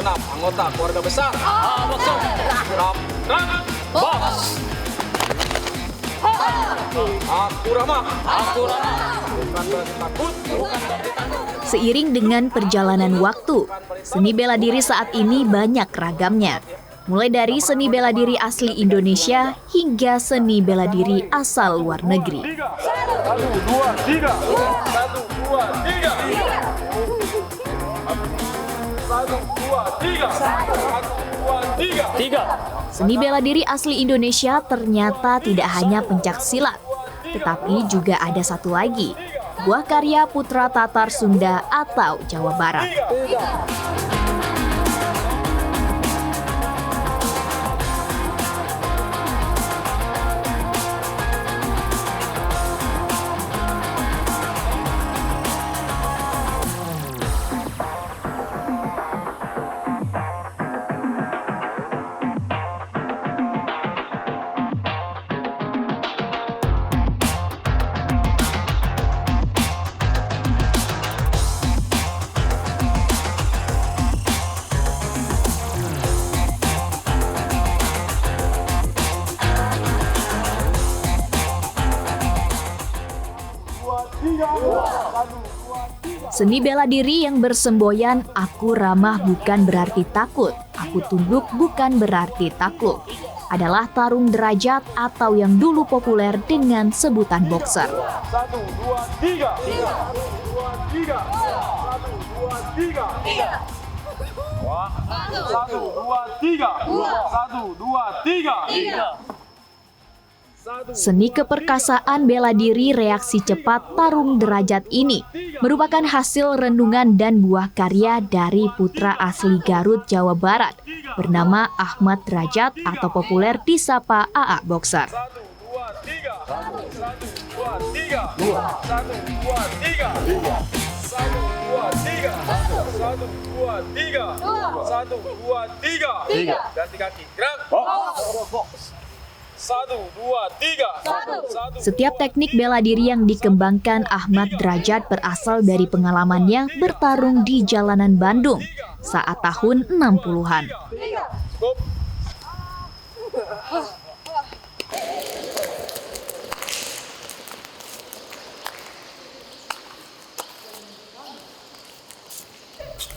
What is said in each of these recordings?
segenap anggota keluarga besar Boxer. Box. Aku Ramah. Bukan berarti takut. Seiring dengan perjalanan waktu, seni bela diri saat ini banyak ragamnya. Mulai dari seni bela diri asli Indonesia hingga seni bela diri asal luar negeri. 1, 2, 3. 1, 2, 3. 1, 2, 3. Seni bela diri asli Indonesia ternyata tidak hanya pencak silat, tetapi juga ada satu lagi, buah karya putra Tatar Sunda atau Jawa Barat. Seni bela diri yang bersemboyan "Aku ramah bukan berarti takut, aku tunduk bukan berarti takluk" adalah tarung derajat atau yang dulu populer dengan sebutan boxer. 1, 2, 3. 1, 2, 3. 1, 2, 3. 1, 2, 3. 1, 2, 3. Seni keperkasaan bela diri reaksi cepat tarung derajat ini merupakan hasil renungan dan buah karya dari putra asli Garut, Jawa Barat bernama Ahmad Derajat atau populer disapa AA Boxer. 1, 2, 3. 1, 2, 3. 1, 2, 3. 1, 2, 3. 1, 2, 3. 1, 2, 3. Ganti kaki. Gerak. Box. 1, 2, 3. Setiap teknik bela diri yang dikembangkan Ahmad Derajat berasal dari pengalamannya bertarung di jalanan Bandung saat tahun 60-an. Cukup.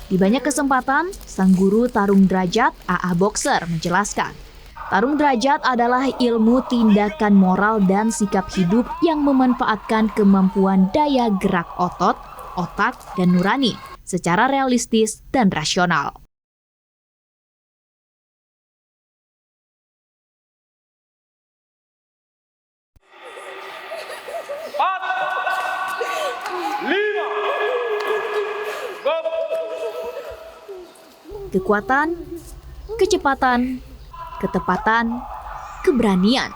Di banyak kesempatan, sang guru tarung derajat AA Boxer menjelaskan, tarung derajat adalah ilmu tindakan moral dan sikap hidup yang memanfaatkan kemampuan daya gerak otot, otak, dan nurani secara realistis dan rasional. Kekuatan, kecepatan, ketepatan, keberanian,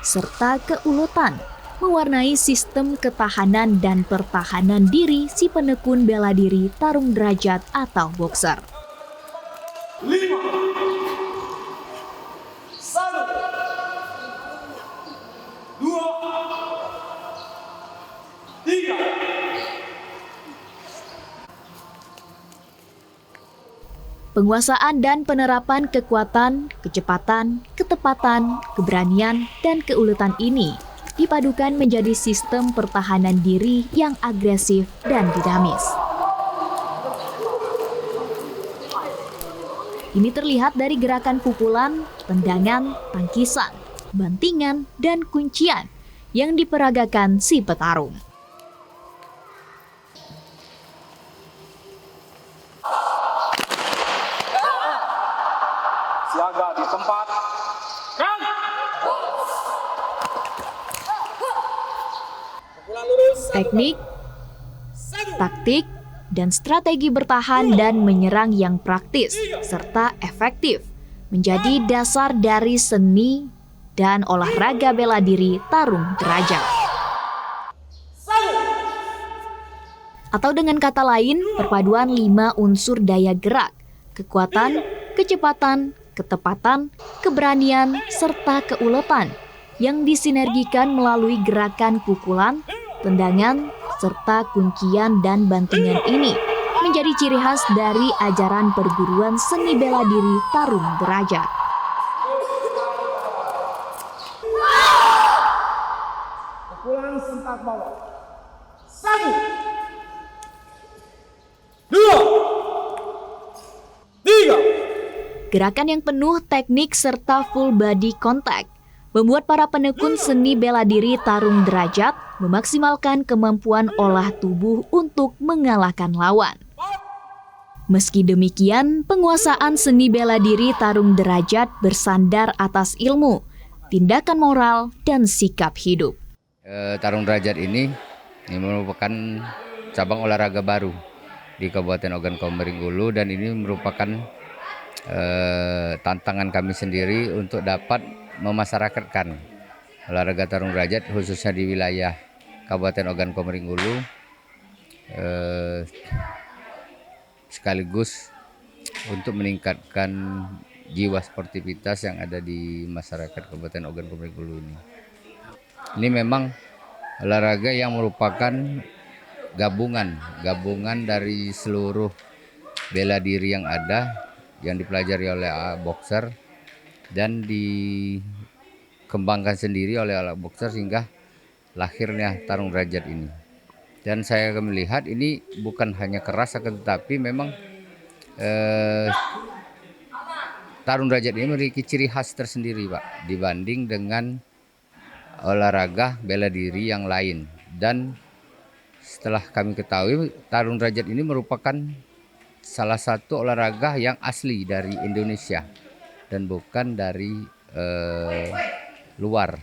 serta keuletan mewarnai sistem ketahanan dan pertahanan diri si penekun bela diri tarung derajat atau boxer. 5, 1, 2, 3. Penguasaan dan penerapan kekuatan, kecepatan, ketepatan, keberanian, dan keuletan ini dipadukan menjadi sistem pertahanan diri yang agresif dan dinamis. Ini terlihat dari gerakan pukulan, tendangan, tangkisan, bantingan, dan kuncian yang diperagakan si petarung. Siaga di tempat. Teknik, taktik, dan strategi bertahan dan menyerang yang praktis serta efektif menjadi dasar dari seni dan olahraga bela diri tarung derajat. Atau dengan kata lain, perpaduan 5 unsur daya gerak, kekuatan, kecepatan, ketepatan, keberanian, serta keuletan yang disinergikan melalui gerakan pukulan, tendangan, serta kuncian dan bantingan ini menjadi ciri khas dari ajaran perguruan seni bela diri Tarung Derajat. Pukulan sentak bawah. 1, 2, 3. Gerakan yang penuh teknik serta full body contact membuat para penekun seni bela diri Tarung Derajat memaksimalkan kemampuan olah tubuh untuk mengalahkan lawan. Meski demikian, penguasaan seni bela diri Tarung Derajat bersandar atas ilmu, tindakan moral, dan sikap hidup. Tarung Derajat ini merupakan cabang olahraga baru di Kabupaten Ogan Komering Ulu, dan ini merupakan tantangan kami sendiri untuk dapat memasyarakatkan olahraga Tarung Derajat khususnya di wilayah Kabupaten Ogan Komering Ulu, sekaligus untuk meningkatkan jiwa sportivitas yang ada di masyarakat Kabupaten Ogan Komering Ulu ini. Ini memang olahraga yang merupakan gabungan dari seluruh bela diri yang ada, yang dipelajari oleh boxer dan dikembangkan sendiri oleh boxer sehingga lahirnya Tarung Derajat ini. Dan saya melihat ini bukan hanya keras, akan tetapi memang Tarung Derajat ini memiliki ciri khas tersendiri, Pak, dibanding dengan olahraga bela diri yang lain. Dan setelah kami ketahui, Tarung Derajat ini merupakan salah satu olahraga yang asli dari Indonesia dan bukan dari luar.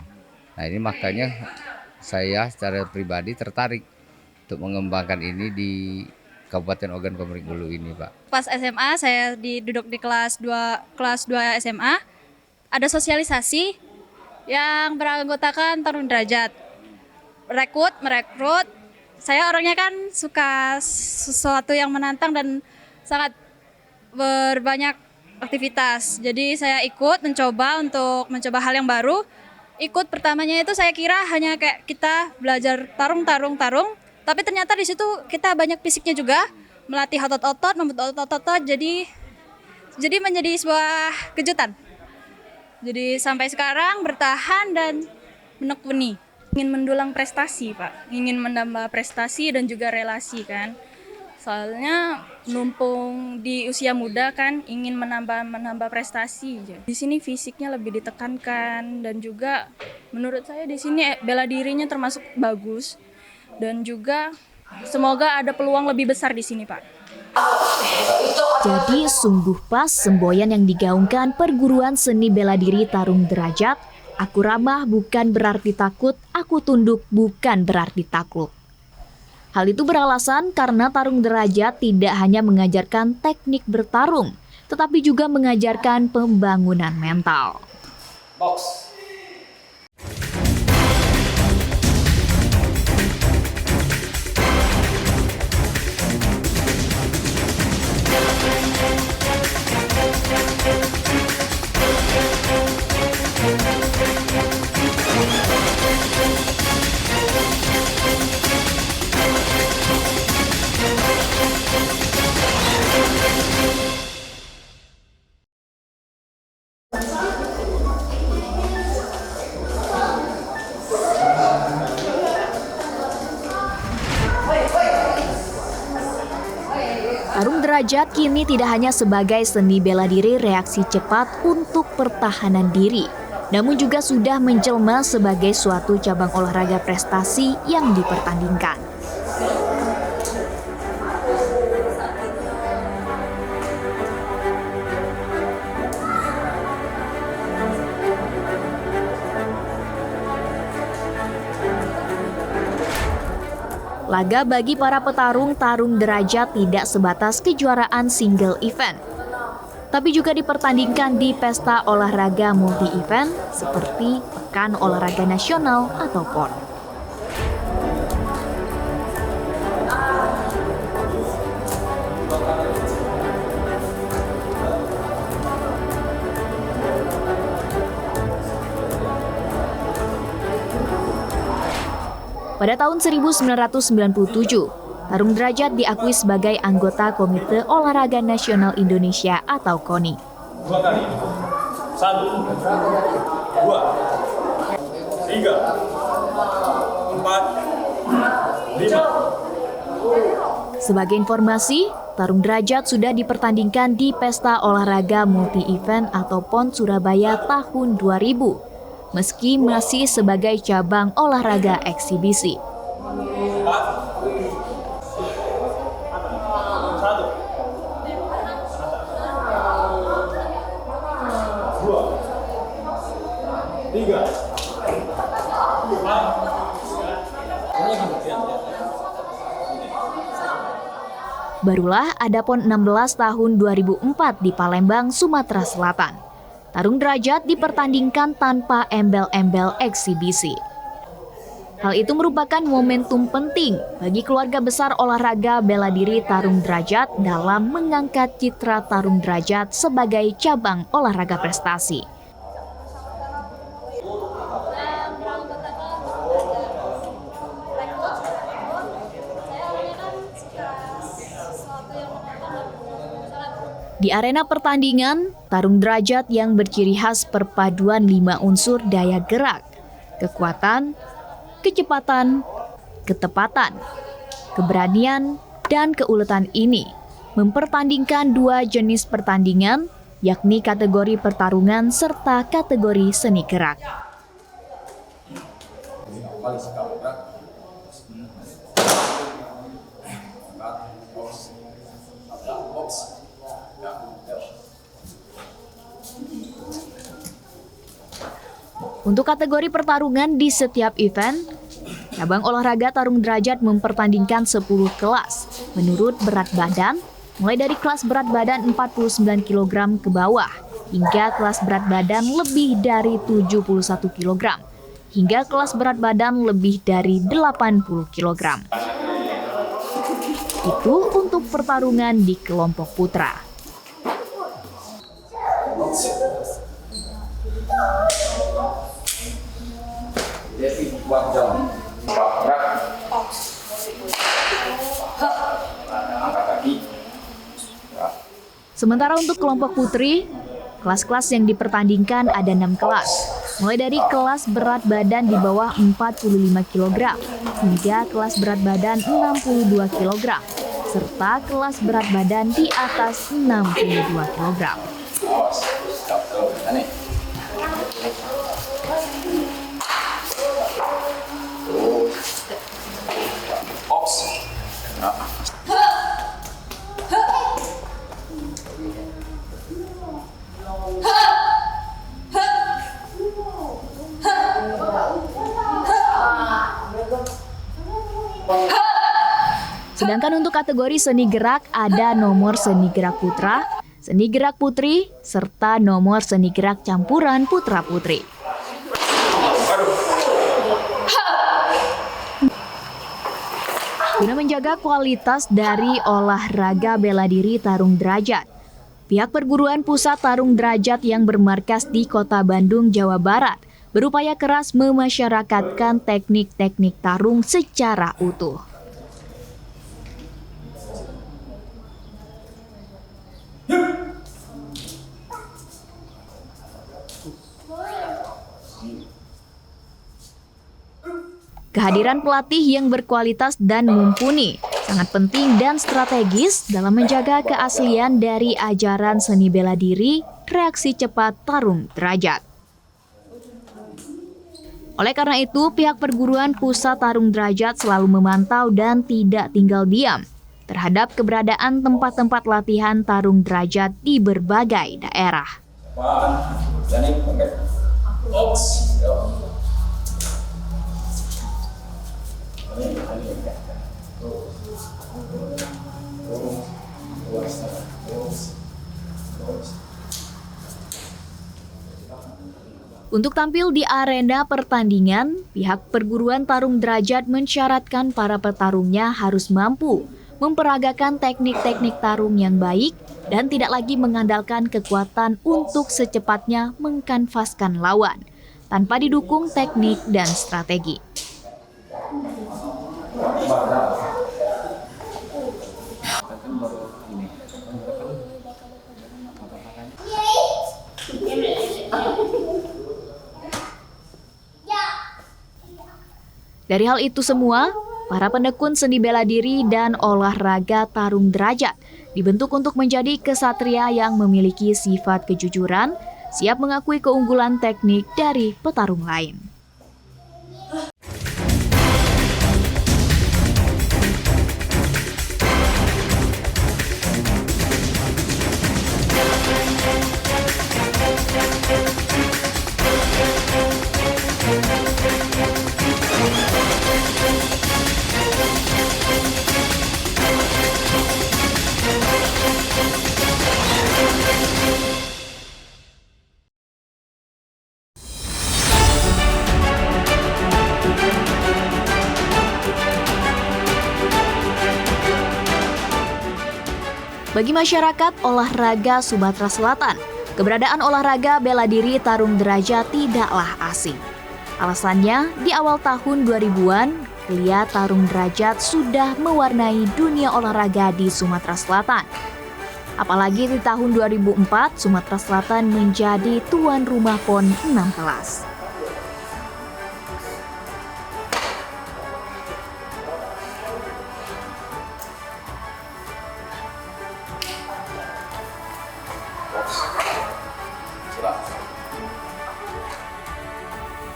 Nah, ini makanya saya secara pribadi tertarik untuk mengembangkan ini di Kabupaten Ogan Komering Ulu ini, Pak. Pas SMA saya duduk di kelas 2 SMA, ada sosialisasi yang beranggotakan Tarung Derajat. Merekrut. Saya orangnya kan suka sesuatu yang menantang dan sangat berbanyak aktivitas. Jadi saya ikut mencoba hal yang baru. Ikut pertamanya itu saya kira hanya kayak kita belajar tarung. Tapi ternyata di situ kita banyak fisiknya juga, melatih otot-otot, membentuk otot-otot. Jadi menjadi sebuah kejutan. Jadi sampai sekarang bertahan dan menekuni. Ingin mendulang prestasi, Pak. Ingin menambah prestasi dan juga relasi kan. Soalnya numpung di usia muda kan, ingin menambah prestasi. Di sini fisiknya lebih ditekankan dan juga menurut saya di sini bela dirinya termasuk bagus. Dan juga semoga ada peluang lebih besar di sini, Pak. Jadi sungguh pas semboyan yang digaungkan perguruan seni bela diri Tarung Derajat. Aku ramah bukan berarti takut, aku tunduk bukan berarti takluk. Hal itu beralasan karena Tarung Derajat tidak hanya mengajarkan teknik bertarung, tetapi juga mengajarkan pembangunan mental. Box. Tarung Derajat kini tidak hanya sebagai seni bela diri reaksi cepat untuk pertahanan diri, namun juga sudah menjelma sebagai suatu cabang olahraga prestasi yang dipertandingkan. Laga bagi para petarung Tarung Derajat tidak sebatas kejuaraan single event, tapi juga dipertandingkan di pesta olahraga multi-event seperti Pekan Olahraga Nasional atau PON. Pada tahun 1997, Tarung derajat diakui sebagai anggota Komite Olahraga Nasional Indonesia atau KONI. 2 kali. 1, 2, 3, 4, 5. Sebagai informasi, tarung derajat sudah dipertandingkan di Pesta Olahraga Multi-Event atau PON Surabaya tahun 2000, meski masih sebagai cabang olahraga eksibisi. 3, 4. Barulah ada PON 16 tahun 2004 di Palembang, Sumatera Selatan. Tarung derajat dipertandingkan tanpa embel-embel eksibisi. Hal itu merupakan momentum penting bagi keluarga besar olahraga bela diri tarung derajat dalam mengangkat citra tarung derajat sebagai cabang olahraga prestasi. Di arena pertandingan, tarung derajat yang berciri khas perpaduan 5 unsur daya gerak, kekuatan, kecepatan, ketepatan, keberanian, dan keuletan ini mempertandingkan 2 jenis pertandingan, yakni kategori pertarungan serta kategori seni gerak. Untuk kategori pertarungan di setiap event, cabang olahraga tarung derajat mempertandingkan 10 kelas menurut berat badan, mulai dari kelas berat badan 49 kg ke bawah hingga kelas berat badan lebih dari 71 kg hingga kelas berat badan lebih dari 80 kg. Itu untuk pertarungan di kelompok putra. Sementara untuk kelompok putri, kelas-kelas yang dipertandingkan ada 6 kelas, mulai dari kelas berat badan di bawah 45 kg hingga kelas berat badan 62 kg, serta kelas berat badan di atas 62 kg. Sedangkan untuk kategori seni gerak ada nomor seni gerak putra, seni gerak putri, serta nomor seni gerak campuran putra-putri. Guna menjaga kualitas dari olahraga bela diri tarung derajat, pihak Perguruan Pusat Tarung Derajat yang bermarkas di Kota Bandung, Jawa Barat, berupaya keras memasyarakatkan teknik-teknik tarung secara utuh. Kehadiran pelatih yang berkualitas dan mumpuni sangat penting dan strategis dalam menjaga keaslian dari ajaran seni bela diri, reaksi cepat tarung derajat. Oleh karena itu, pihak Perguruan Pusat Tarung Derajat selalu memantau dan tidak tinggal diam terhadap keberadaan tempat-tempat latihan tarung derajat di berbagai daerah. Untuk tampil di arena pertandingan, pihak Perguruan Tarung Derajat mensyaratkan para petarungnya harus mampu memperagakan teknik-teknik tarung yang baik dan tidak lagi mengandalkan kekuatan untuk secepatnya mengkanvaskan lawan, tanpa didukung teknik dan strategi. Dari hal itu semua, para penekun seni bela diri dan olahraga tarung derajat dibentuk untuk menjadi kesatria yang memiliki sifat kejujuran, siap mengakui keunggulan teknik dari petarung lain. Bagi masyarakat olahraga Sumatera Selatan, keberadaan olahraga bela diri tarung derajat tidaklah asing. Alasannya, di awal tahun 2000-an, geliat tarung derajat sudah mewarnai dunia olahraga di Sumatera Selatan. Apalagi di tahun 2004, Sumatera Selatan menjadi tuan rumah PON 16.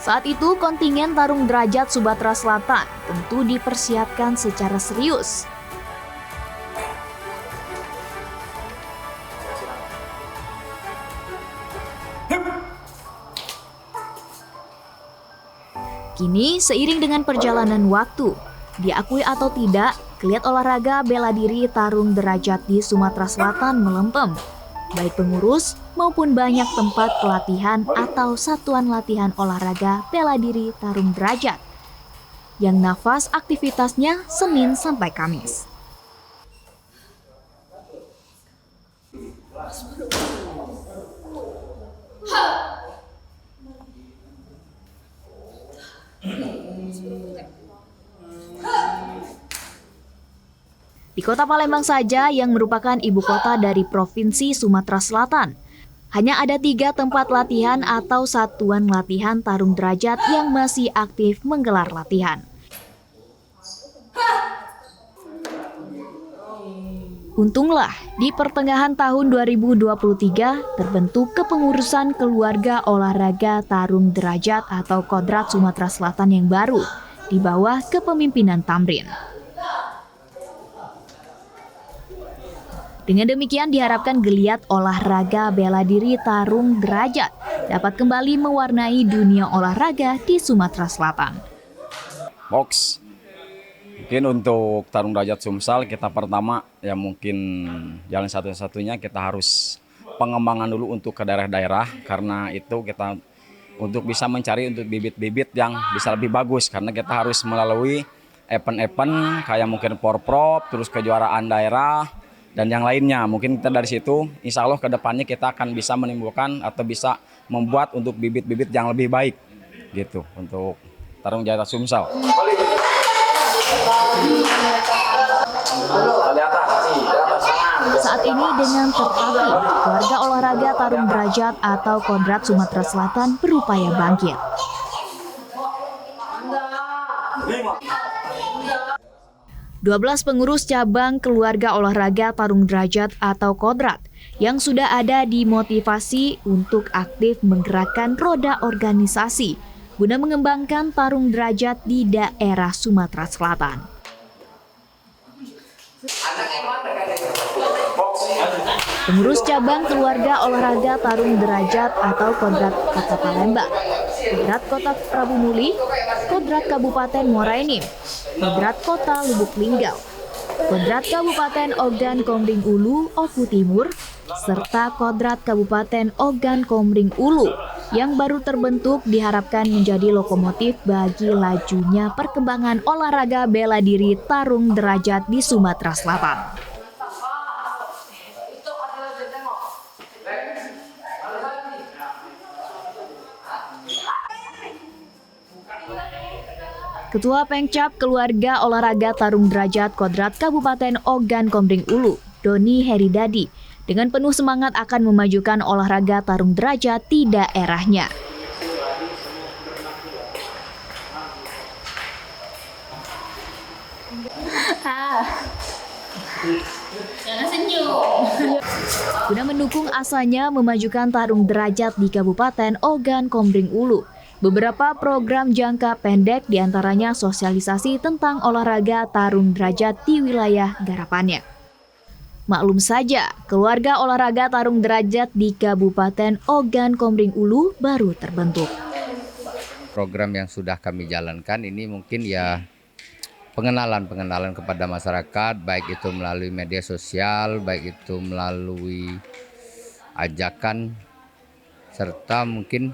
Saat itu, kontingen tarung derajat Sumatera Selatan tentu dipersiapkan secara serius. Kini, seiring dengan perjalanan waktu, diakui atau tidak, geliat olahraga bela diri tarung derajat di Sumatera Selatan melempem. Baik pengurus maupun banyak tempat pelatihan atau satuan latihan olahraga bela diri tarung derajat yang nafas aktivitasnya Senin sampai Kamis. Di kota Palembang saja yang merupakan ibu kota dari Provinsi Sumatera Selatan, hanya ada 3 tempat latihan atau satuan latihan tarung derajat yang masih aktif menggelar latihan. Untunglah, di pertengahan tahun 2023 terbentuk Kepengurusan Keluarga Olahraga Tarung Derajat atau Kodrat Sumatera Selatan yang baru, di bawah kepemimpinan Tamrin. Dengan demikian diharapkan geliat olahraga bela diri tarung derajat dapat kembali mewarnai dunia olahraga di Sumatera Selatan. Box. Mungkin untuk tarung derajat Sumsel kita pertama ya mungkin jalan satu-satunya kita harus pengembangan dulu untuk ke daerah-daerah, karena itu kita untuk bisa mencari untuk bibit-bibit yang bisa lebih bagus, karena kita harus melalui event-event kayak mungkin Porprov, terus kejuaraan daerah dan yang lainnya. Mungkin kita dari situ insya Allah ke depannya kita akan bisa menimbulkan atau bisa membuat untuk bibit-bibit yang lebih baik gitu untuk tarung derajat Sumsel. Saat ini dengan tertatih, keluarga olahraga tarung derajat atau Kodrat Sumatera Selatan berupaya bangkit. 12 pengurus cabang keluarga olahraga tarung derajat atau Kodrat yang sudah ada dimotivasi untuk aktif menggerakkan roda organisasi guna mengembangkan tarung derajat di daerah Sumatera Selatan. Pengurus cabang keluarga olahraga tarung derajat atau Kodrat Kota Palembang, Kodrat Kota Prabu Muli, Kodrat Kabupaten Muara Enim, Kodrat Kota Lubuk Linggau, Kodrat Kabupaten Ogan Komering Ulu, Oku Timur, serta Kodrat Kabupaten Ogan Komering Ulu yang baru terbentuk diharapkan menjadi lokomotif bagi lajunya perkembangan olahraga bela diri tarung derajat di Sumatera Selatan. Ketua Pengcap Keluarga Olahraga Tarung Derajat Kodrat Kabupaten Ogan Komering Ulu, Doni Heridadi, dengan penuh semangat akan memajukan olahraga tarung derajat di daerahnya. Jangan senyum. Guna mendukung asanya memajukan tarung derajat di Kabupaten Ogan Komering Ulu, beberapa program jangka pendek diantaranya sosialisasi tentang olahraga tarung derajat di wilayah garapannya. Maklum saja, keluarga olahraga tarung derajat di Kabupaten Ogan Komering Ulu baru terbentuk. Program yang sudah kami jalankan ini mungkin ya pengenalan kepada masyarakat, baik itu melalui media sosial, baik itu melalui ajakan, serta mungkin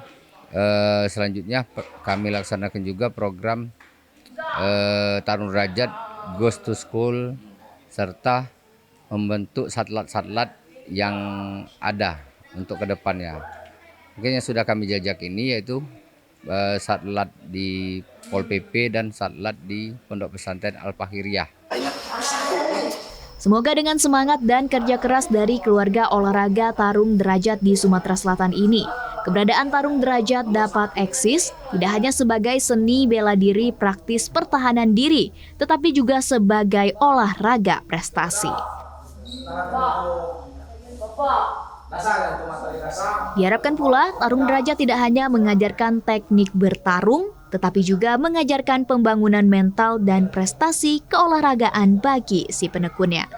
selanjutnya kami laksanakan juga program tarung derajat Goes to School, serta membentuk satlat-satlat yang ada untuk kedepannya. Mungkin yang sudah kami jajak ini yaitu satlat di Pol PP dan satlat di Pondok Pesantren Al-Fahiriyah. Semoga dengan semangat dan kerja keras dari keluarga olahraga tarung derajat di Sumatera Selatan ini, keberadaan tarung derajat dapat eksis tidak hanya sebagai seni bela diri praktis pertahanan diri, tetapi juga sebagai olahraga prestasi. Diharapkan pula tarung derajat tidak hanya mengajarkan teknik bertarung, tetapi juga mengajarkan pembangunan mental dan prestasi keolahragaan bagi si penekunnya.